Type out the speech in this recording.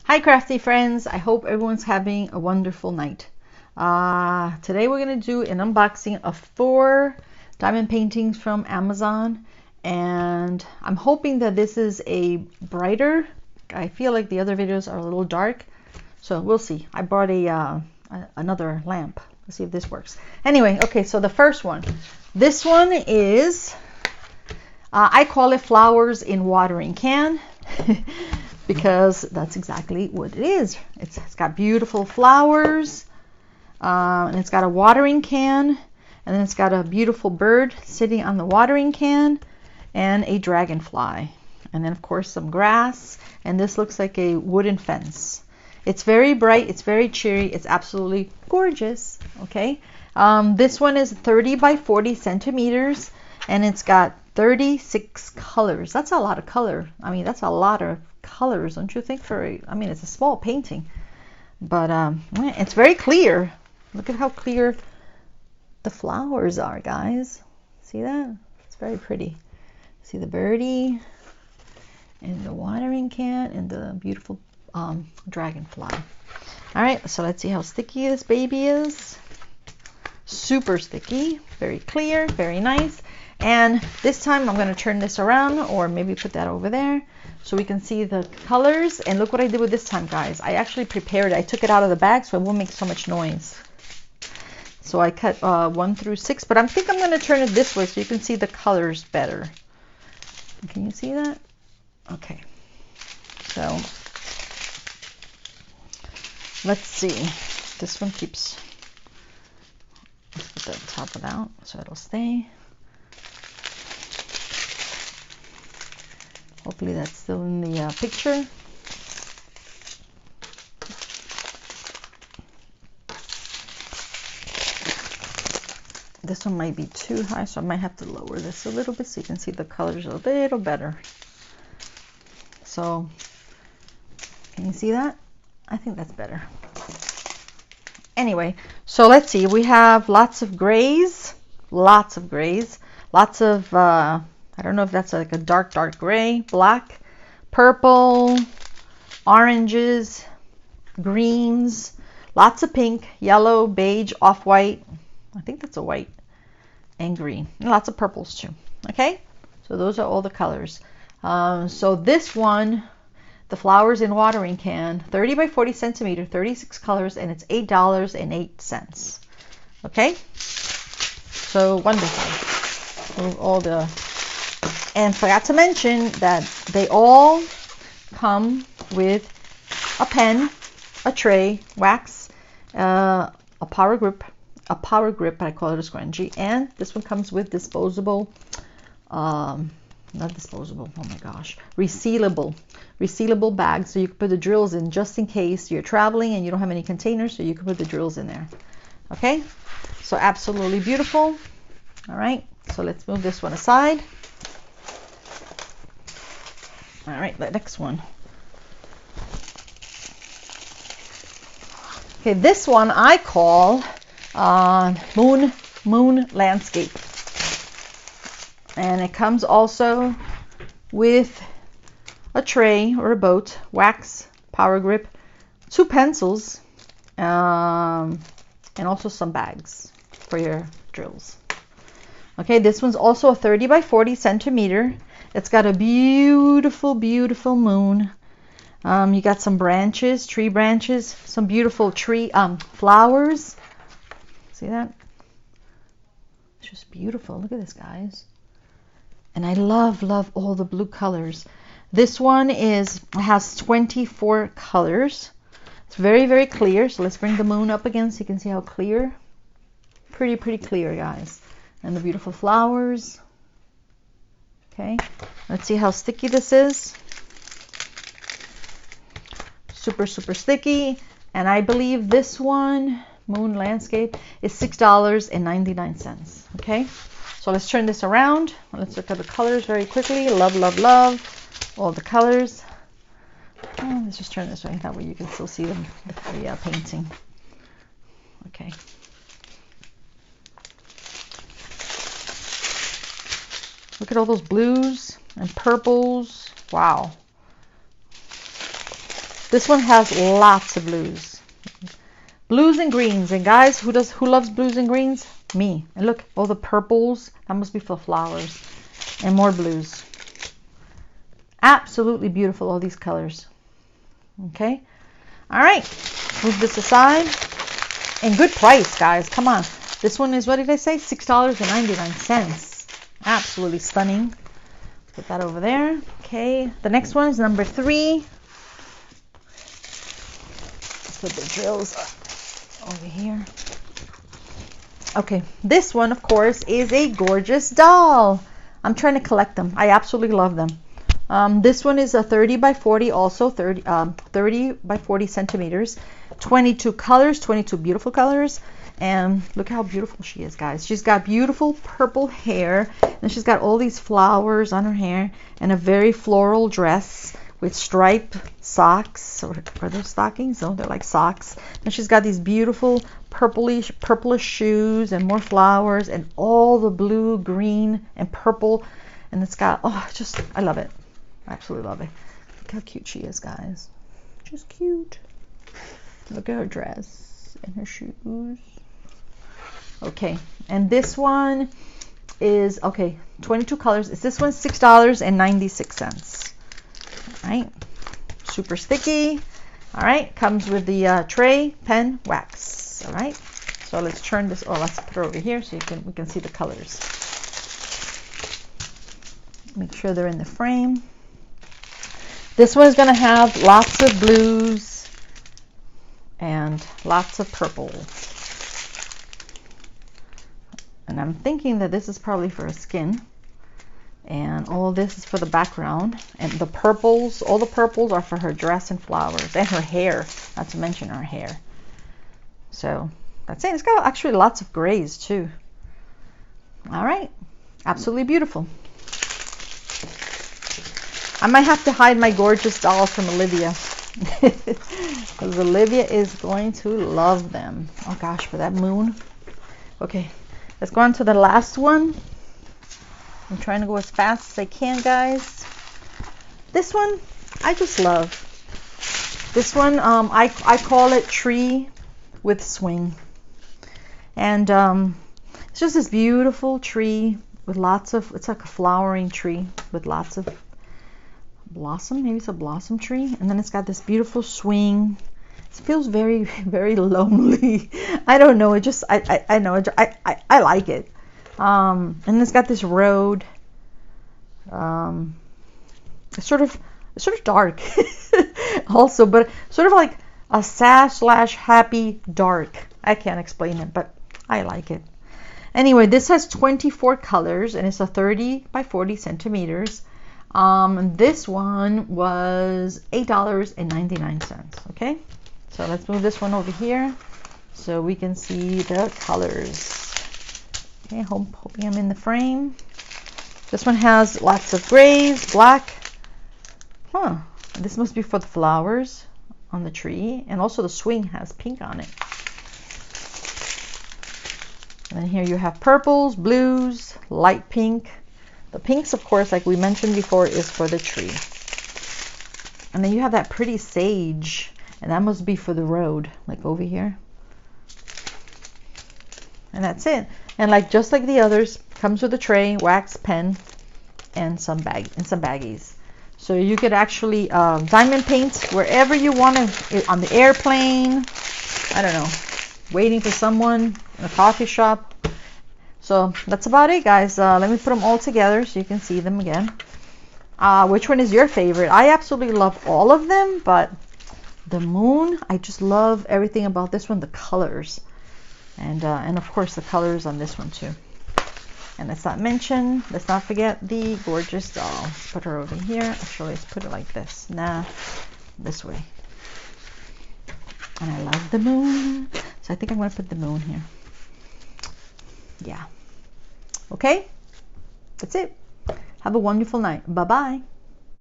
Hi Crafty Friends, I hope everyone's having a wonderful night. Today we're going to do an unboxing of 4 diamond paintings from Amazon, and I'm hoping that this is a brighter. I feel like the other videos are a little dark, so we'll see. I brought another lamp. Let's see if this works. Anyway, okay, so the first one. This one is, I call it flowers in watering can. Because that's exactly what it is. It's got beautiful flowers, and it's got a watering can, and then it's got a beautiful bird sitting on the watering can, and a dragonfly, and then of course some grass, and this looks like a wooden fence. It's very bright, it's very cheery, it's absolutely gorgeous. Okay, this one is 30 by 40 centimeters, and it's got 36 colors. That's a lot of color. I mean, that's a lot of colors, don't you think? It's a small painting, but it's very clear. Look at how clear the flowers are, guys. See that? It's very pretty. See the birdie and the watering can and the beautiful dragonfly. All right, so let's see how sticky this baby is. Super sticky, very clear, very nice. And this time I'm going to turn this around, or maybe put that over there, so we can see the colors. And look what I did with this time, guys. I actually prepared it. I took it out of the bag so it won't make so much noise. So I cut 1 through 6, but I think I'm going to turn it this way so you can see the colors better. Can you see that? Okay. So let's see. This one keeps, let's put the top of it out so it'll stay. Hopefully that's still in the picture. This one might be too high, so I might have to lower this a little bit so you can see the colors a little better. So, can you see that? I think that's better. Anyway, so let's see. We have lots of grays, lots of I don't know if that's like a dark gray, black, purple, oranges, greens, lots of pink, yellow, beige, off-white. I think that's a white, and green, and lots of purples too. Okay, so those are all the colors. So this one, the flowers in watering can, 30 by 40 centimeter, 36 colors, and it's $8.08. Okay, so wonderful. All the, and forgot to mention that they all come with a pen, a tray, wax, a power grip, but I call it a scrunchie, and this one comes with disposable, not disposable, oh my gosh, resealable bags, so you can put the drills in just in case you're traveling and you don't have any containers, so you can put the drills in there. Okay, so absolutely beautiful. All right, so let's move this one aside. All right, the next one. Okay, this one I call moon landscape, and it comes also with a tray or a boat, wax, power grip, 2 pencils, and also some bags for your drills. Okay, this one's also a 30 by 40 centimeter. It's got a beautiful moon. You got some branches, tree branches, some beautiful tree flowers. See that? It's just beautiful. Look at this, guys. And I love all the blue colors. This one has 24 colors. It's very clear. So let's bring the moon up again so you can see how clear. Pretty clear, guys. And the beautiful flowers. Okay, let's see how sticky this is. Super sticky. And I believe this one, moon landscape, is $6.99. Okay, so let's turn this around. Let's look at the colors very quickly. Love all the colors. Let's just turn this way, that way you can still see the painting. Okay. Look at all those blues and purples. Wow. This one has lots of blues. Blues and greens. And guys, who loves blues and greens? Me. And look, all the purples. That must be for flowers. And more blues. Absolutely beautiful, all these colors. Okay. All right. Move this aside. And good price, guys. Come on. This one is, what did I say? $6.99. Absolutely stunning. Put that over there. Okay. The next one is number 3. Let's put the drills over here. Okay. This one, of course, is a Gorguss Doll. I'm trying to collect them. I absolutely love them. This one is a 30 by 40, also 30 by 40 centimeters. 22 colors, 22 beautiful colors. And look how beautiful she is, guys. She's got beautiful purple hair, and she's got all these flowers on her hair, and a very floral dress with striped socks. Or are those stockings? No, they're like socks. And she's got these beautiful purplish shoes, and more flowers, and all the blue, green, and purple. And it's got, oh, just, I love it. I absolutely love it. Look how cute she is, guys. She's cute. Look at her dress and her shoes. Okay, and this one is, okay, 22 colors. This one's $6.96. All right, super sticky. All right, comes with the tray, pen, wax. All right, so let's turn this, let's put her over here so we can see the colors. Make sure they're in the frame. This one is going to have lots of blues and lots of purple. And I'm thinking that this is probably for her skin. And all of this is for the background. And the purples, all the purples are for her dress and flowers. And her hair, not to mention her hair. So that's it. It's got actually lots of grays too. All right. Absolutely beautiful. I might have to hide my Gorguss Dolls from Olivia. Because Olivia is going to love them. Oh gosh, for that moon. Okay. Let's go on to the last one. I'm trying to go as fast as I can, guys. This one, I just love. This one, I call it Tree with Swing. And it's just this beautiful tree with lots of, it's like a flowering tree with lots of blossom. Maybe it's a blossom tree. And then it's got this beautiful swing. It feels very, very lonely. I don't know. It just, I know. I like it. And it's got this road. It's sort of dark, also, but sort of like a sad / happy dark. I can't explain it, but I like it. Anyway, this has 24 colors, and it's a 30 by 40 centimeters. This one was $8.99. Okay. So let's move this one over here so we can see the colors. Okay, hoping I'm in the frame. This one has lots of grays, black. Huh. This must be for the flowers on the tree. And also the swing has pink on it. And then here you have purples, blues, light pink. The pinks, of course, like we mentioned before, is for the tree. And then you have that pretty sage. And that must be for the road, like over here. And that's it. And like just like the others, comes with a tray, wax, pen, and some baggies. So you could actually diamond paint wherever you want to, on the airplane, I don't know, waiting for someone in a coffee shop. So that's about it, guys. Let me put them all together so you can see them again. Which one is your favorite? I absolutely love all of them, but the moon, I just love everything about this one, the colors. And of course the colors on this one too. And let's not forget the Gorguss Doll. Let's put her over here. Actually, let's put it like this. Nah, this way. And I love the moon. So I think I'm going to put the moon here. Yeah. Okay? That's it. Have a wonderful night. Bye-bye.